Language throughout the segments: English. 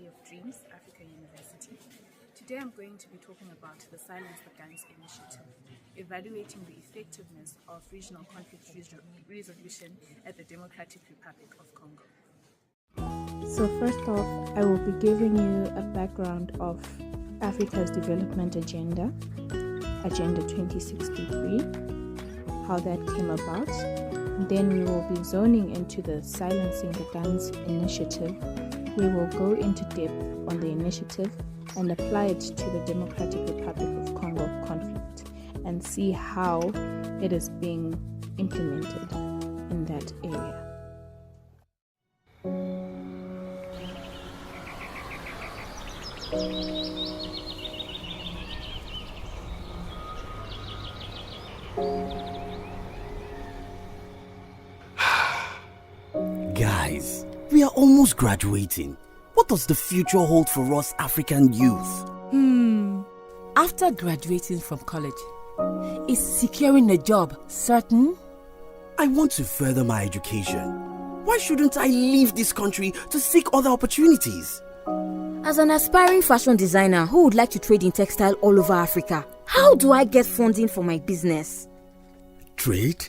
City of Dreams, Africa University. Today I'm going to be talking about the Silence the Guns initiative, evaluating the effectiveness of regional conflict resolution at the Democratic Republic of Congo. So first off, I will be giving you a background of Africa's development agenda, Agenda 2063, how that came about. Then we will be zoning into the Silencing the Guns initiative. We will go into depth on the initiative and apply it to the Democratic Republic of Congo conflict and see how it is being implemented in that area. Guys, we are almost graduating. What does the future hold for us African youth? After graduating from college, is securing a job certain? I want to further my education. Why shouldn't I leave this country to seek other opportunities? As an aspiring fashion designer who would like to trade in textile all over Africa, how do I get funding for my business? Trade?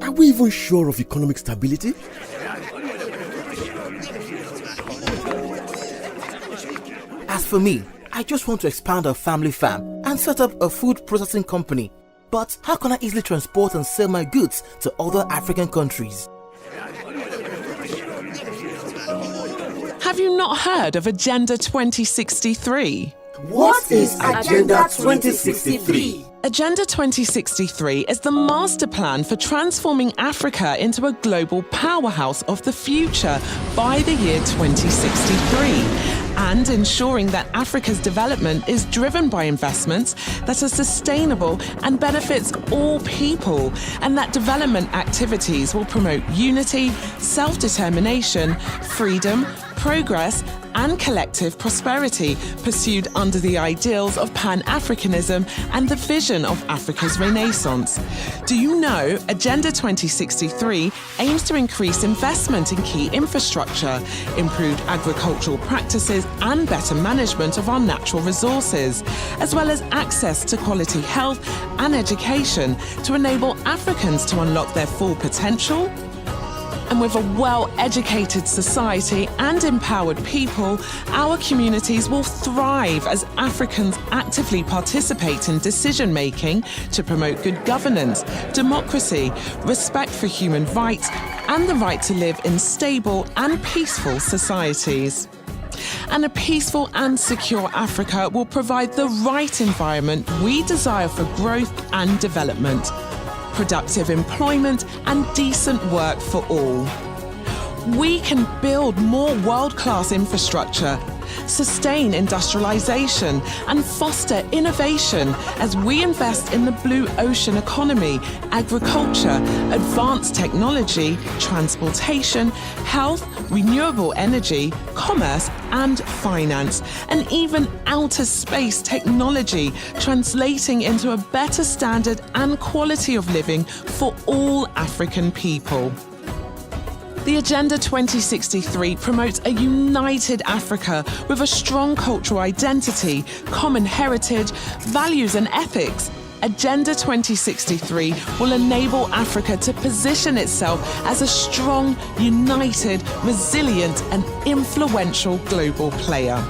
Are we even sure of economic stability? As for me, I just want to expand our family farm and set up a food processing company. But how can I easily transport and sell my goods to other African countries? Have you not heard of Agenda 2063? What is Agenda 2063? Agenda 2063 is the master plan for transforming Africa into a global powerhouse of the future by the year 2063. And ensuring that Africa's development is driven by investments that are sustainable and benefits all people, and that development activities will promote unity, self-determination, freedom, progress, and collective prosperity, pursued under the ideals of Pan-Africanism and the vision of Africa's Renaissance. Do you know Agenda 2063 aims to increase investment in key infrastructure, improved agricultural practices, and better management of our natural resources, as well as access to quality health and education to enable Africans to unlock their full potential? And with a well-educated society and empowered people, our communities will thrive as Africans actively participate in decision-making to promote good governance, democracy, respect for human rights, and the right to live in stable and peaceful societies. And a peaceful and secure Africa will provide the right environment we desire for growth and development, productive employment, and decent work for all. We can build more world-class infrastructure, sustain industrialization, and foster innovation as we invest in the blue ocean economy, agriculture, advanced technology, transportation, health, renewable energy, commerce, and finance, and even outer space technology, translating into a better standard and quality of living for all African people. The Agenda 2063 promotes a united Africa with a strong cultural identity, common heritage, values and ethics. Agenda 2063 will enable Africa to position itself as a strong, united, resilient and influential global player.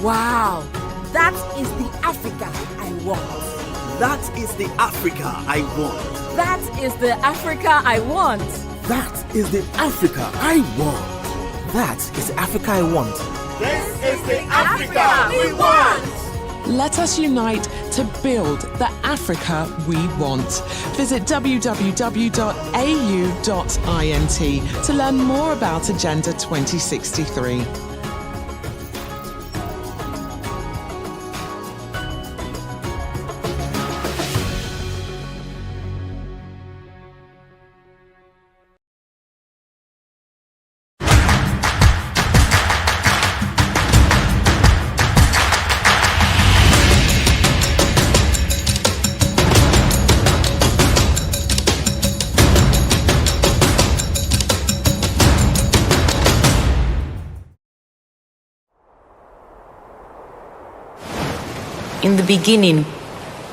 Wow, that is the Africa I want. That is the Africa I want. That is the Africa I want. That is the Africa I want. That is the Africa I want. This is the Africa we want! Let us unite to build the Africa we want. Visit www.au.int to learn more about Agenda 2063. In the beginning,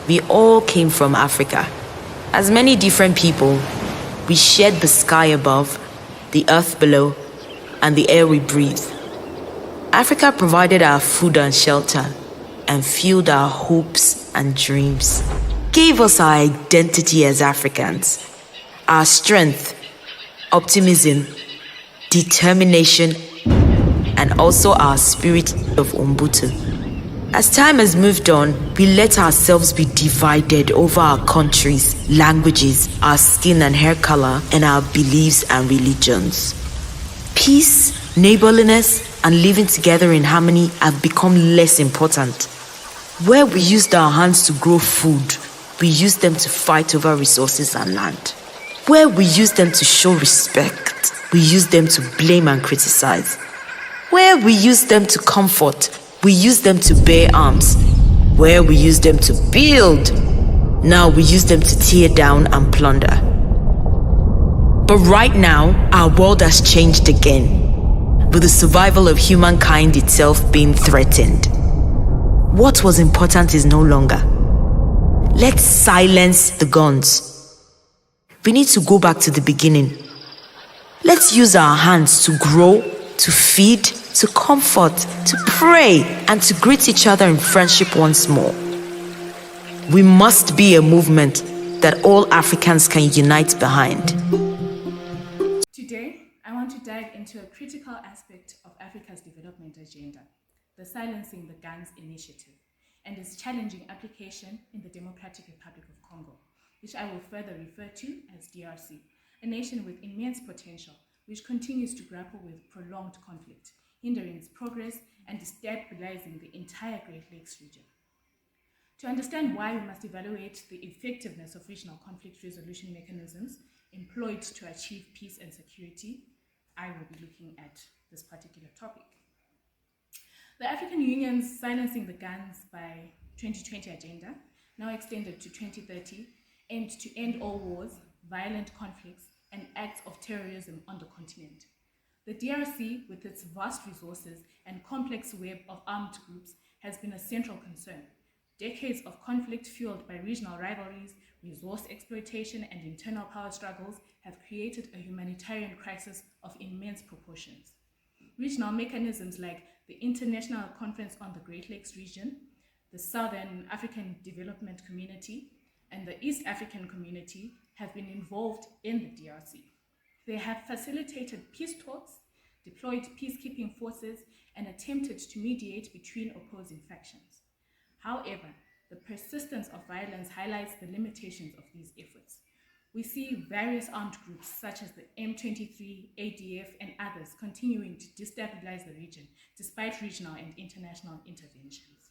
we all came from Africa. As many different people, we shared the sky above, the earth below, and the air we breathe. Africa provided our food and shelter and fueled our hopes and dreams, gave us our identity as Africans, our strength, optimism, determination, and also our spirit of Ubuntu. As time has moved on, we let ourselves be divided over our countries, languages, our skin and hair color, and our beliefs and religions. Peace, neighborliness, and living together in harmony have become less important. Where we used our hands to grow food, we used them to fight over resources and land. Where we used them to show respect, we used them to blame and criticize. Where we used them to comfort, we use them to bear arms. Where we use them to build, now we use them to tear down and plunder. But right now, our world has changed again, with the survival of humankind itself being threatened. What was important is no longer. Let's silence the guns. We need to go back to the beginning. Let's use our hands to grow, to feed, to comfort, to pray, and to greet each other in friendship once more. We must be a movement that all Africans can unite behind. Today, I want to dive into a critical aspect of Africa's development agenda, the Silencing the Guns initiative, and its challenging application in the Democratic Republic of Congo, which I will further refer to as DRC, a nation with immense potential, which continues to grapple with prolonged conflict, hindering its progress and destabilizing the entire Great Lakes region. To understand why we must evaluate the effectiveness of regional conflict resolution mechanisms employed to achieve peace and security, I will be looking at this particular topic. The African Union's Silencing the Guns by 2020 agenda, now extended to 2030, aimed to end all wars, violent conflicts, and acts of terrorism on the continent. The DRC, with its vast resources and complex web of armed groups, has been a central concern. Decades of conflict fueled by regional rivalries, resource exploitation, and internal power struggles have created a humanitarian crisis of immense proportions. Regional mechanisms like the International Conference on the Great Lakes region, the Southern African Development Community, and the East African Community have been involved in the DRC. They have facilitated peace talks, deployed peacekeeping forces, and attempted to mediate between opposing factions. However, the persistence of violence highlights the limitations of these efforts. We see various armed groups such as the M23, ADF, and others continuing to destabilize the region despite regional and international interventions.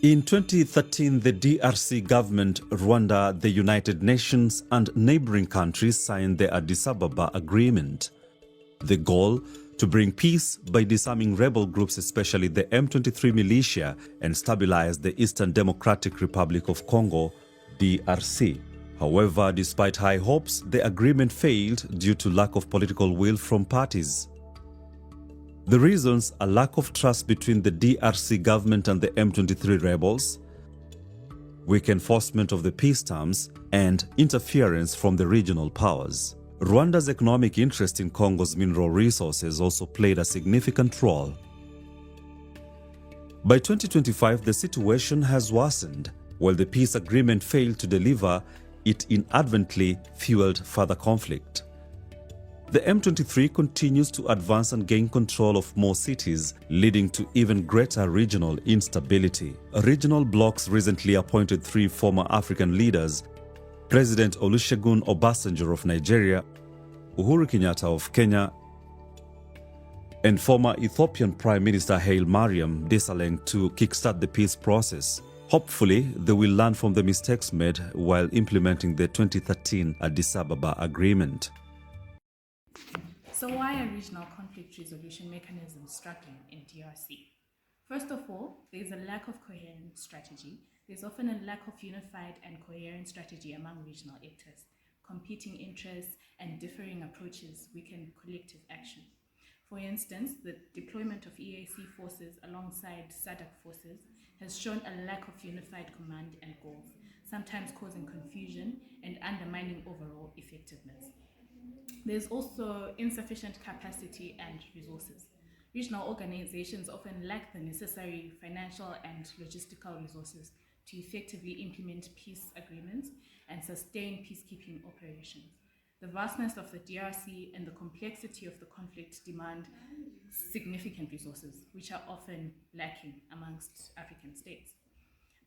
In 2013, the DRC government, Rwanda, the United Nations, and neighboring countries signed the Addis Ababa Agreement. The goal: to bring peace by disarming rebel groups, especially the M23 militia, and stabilize the Eastern Democratic Republic of Congo, DRC. However, despite high hopes, the agreement failed due to lack of political will from parties. The reasons are lack of trust between the DRC government and the M23 rebels, weak enforcement of the peace terms, and interference from the regional powers. Rwanda's economic interest in Congo's mineral resources also played a significant role. By 2025, the situation has worsened. While the peace agreement failed to deliver, it inadvertently fueled further conflict. The M23 continues to advance and gain control of more cities, leading to even greater regional instability. Regional blocs recently appointed 3 former African leaders: President Olusegun Obasanjo of Nigeria, Uhuru Kenyatta of Kenya, and former Ethiopian Prime Minister Haile Mariam Desalegn to kickstart the peace process. Hopefully, they will learn from the mistakes made while implementing the 2013 Addis Ababa Agreement. So why are regional conflict resolution mechanisms struggling in DRC? First of all, there is a lack of coherent strategy. There's often a lack of unified and coherent strategy among regional actors. Competing interests and differing approaches weaken collective action. For instance, the deployment of EAC forces alongside SADC forces has shown a lack of unified command and goals, sometimes causing confusion and undermining overall effectiveness. There's also insufficient capacity and resources. Regional organizations often lack the necessary financial and logistical resources to effectively implement peace agreements and sustain peacekeeping operations. The vastness of the DRC and the complexity of the conflict demand significant resources, which are often lacking amongst African states.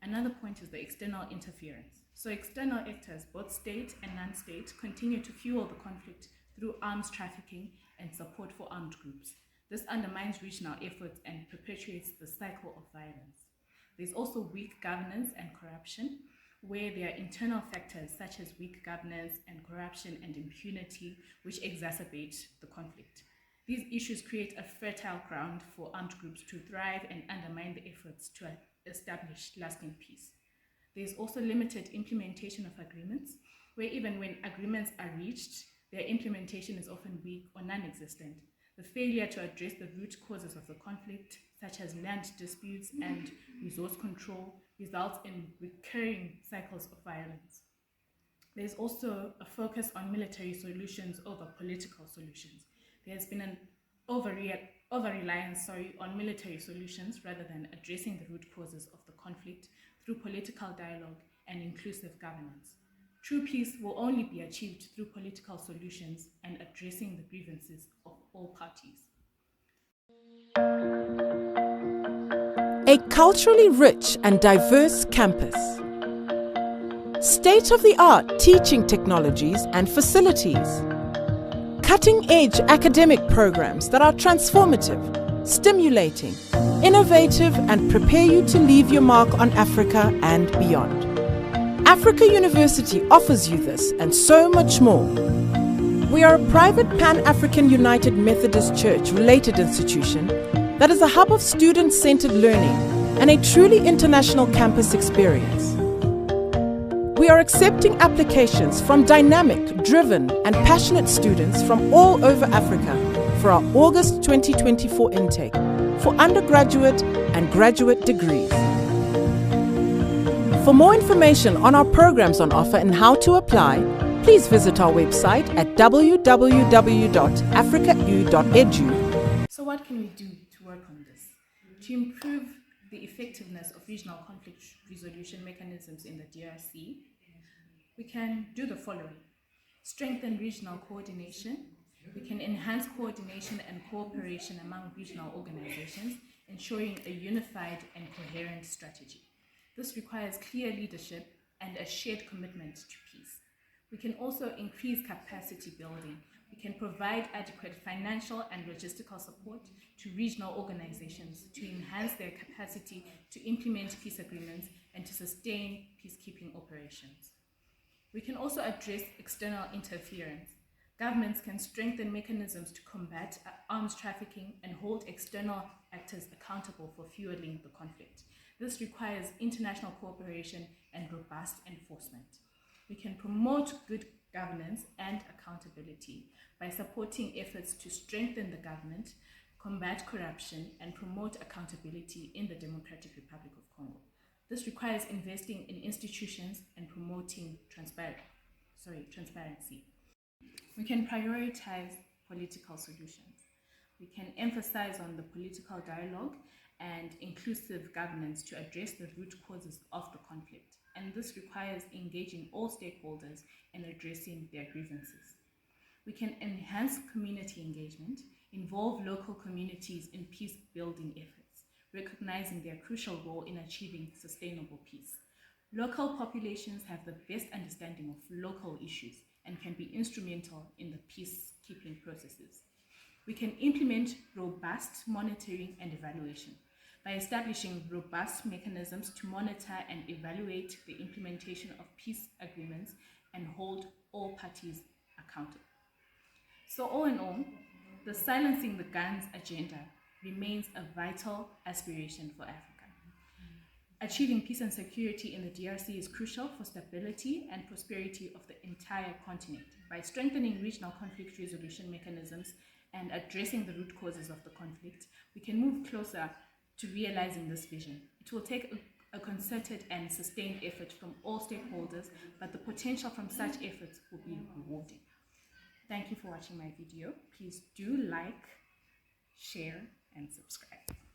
Another point is the external interference. So external actors, both state and non-state, continue to fuel the conflict through arms trafficking and support for armed groups. This undermines regional efforts and perpetuates the cycle of violence. There's also weak governance and corruption, where there are internal factors such as weak governance and corruption and impunity, which exacerbate the conflict. These issues create a fertile ground for armed groups to thrive and undermine the efforts to establish lasting peace. There's also limited implementation of agreements, where even when agreements are reached, their implementation is often weak or non-existent. The failure to address the root causes of the conflict, such as land disputes and resource control, results in recurring cycles of violence. There's also a focus on military solutions over political solutions. There's been an over-reliance on military solutions rather than addressing the root causes of the conflict through political dialogue and inclusive governance. True peace will only be achieved through political solutions and addressing the grievances of all parties. A culturally rich and diverse campus. State-of-the-art teaching technologies and facilities. Cutting-edge academic programs that are transformative, stimulating, innovative, and prepare you to leave your mark on Africa and beyond. Africa University offers you this and so much more. We are a private Pan-African United Methodist Church related institution that is a hub of student-centered learning and a truly international campus experience. We are accepting applications from dynamic, driven, and passionate students from all over Africa for our August 2024 intake for undergraduate and graduate degrees. For more information on our programs on offer and how to apply, please visit our website at www.africau.edu. So what can we do to work on this? To improve the effectiveness of regional conflict resolution mechanisms in the DRC, we can do the following. Strengthen regional coordination. We can enhance coordination and cooperation among regional organizations, ensuring a unified and coherent strategy. This requires clear leadership and a shared commitment to peace. We can also increase capacity building. We can provide adequate financial and logistical support to regional organizations to enhance their capacity to implement peace agreements and to sustain peacekeeping operations. We can also address external interference. Governments can strengthen mechanisms to combat arms trafficking and hold external actors accountable for fueling the conflict. This requires international cooperation and robust enforcement. We can promote good governance and accountability by supporting efforts to strengthen the government, combat corruption, and promote accountability in the Democratic Republic of Congo. This requires investing in institutions and promoting transparency. We can prioritize political solutions. We can emphasize on the political dialogue and inclusive governance to address the root causes of the conflict, and this requires engaging all stakeholders in addressing their grievances. We can enhance community engagement, involve local communities in peace-building efforts, recognizing their crucial role in achieving sustainable peace. Local populations have the best understanding of local issues and can be instrumental in the peacekeeping processes. We can implement robust monitoring and evaluation by establishing robust mechanisms to monitor and evaluate the implementation of peace agreements and hold all parties accountable. So all in all, the Silencing the Guns agenda remains a vital aspiration for Africa. Achieving peace and security in the DRC is crucial for stability and prosperity of the entire continent. By strengthening regional conflict resolution mechanisms and addressing the root causes of the conflict, we can move closer to realizing this vision. It will take a concerted and sustained effort from all stakeholders, but the potential from such efforts will be rewarding. Thank you for watching my video. Please do like, share, and subscribe.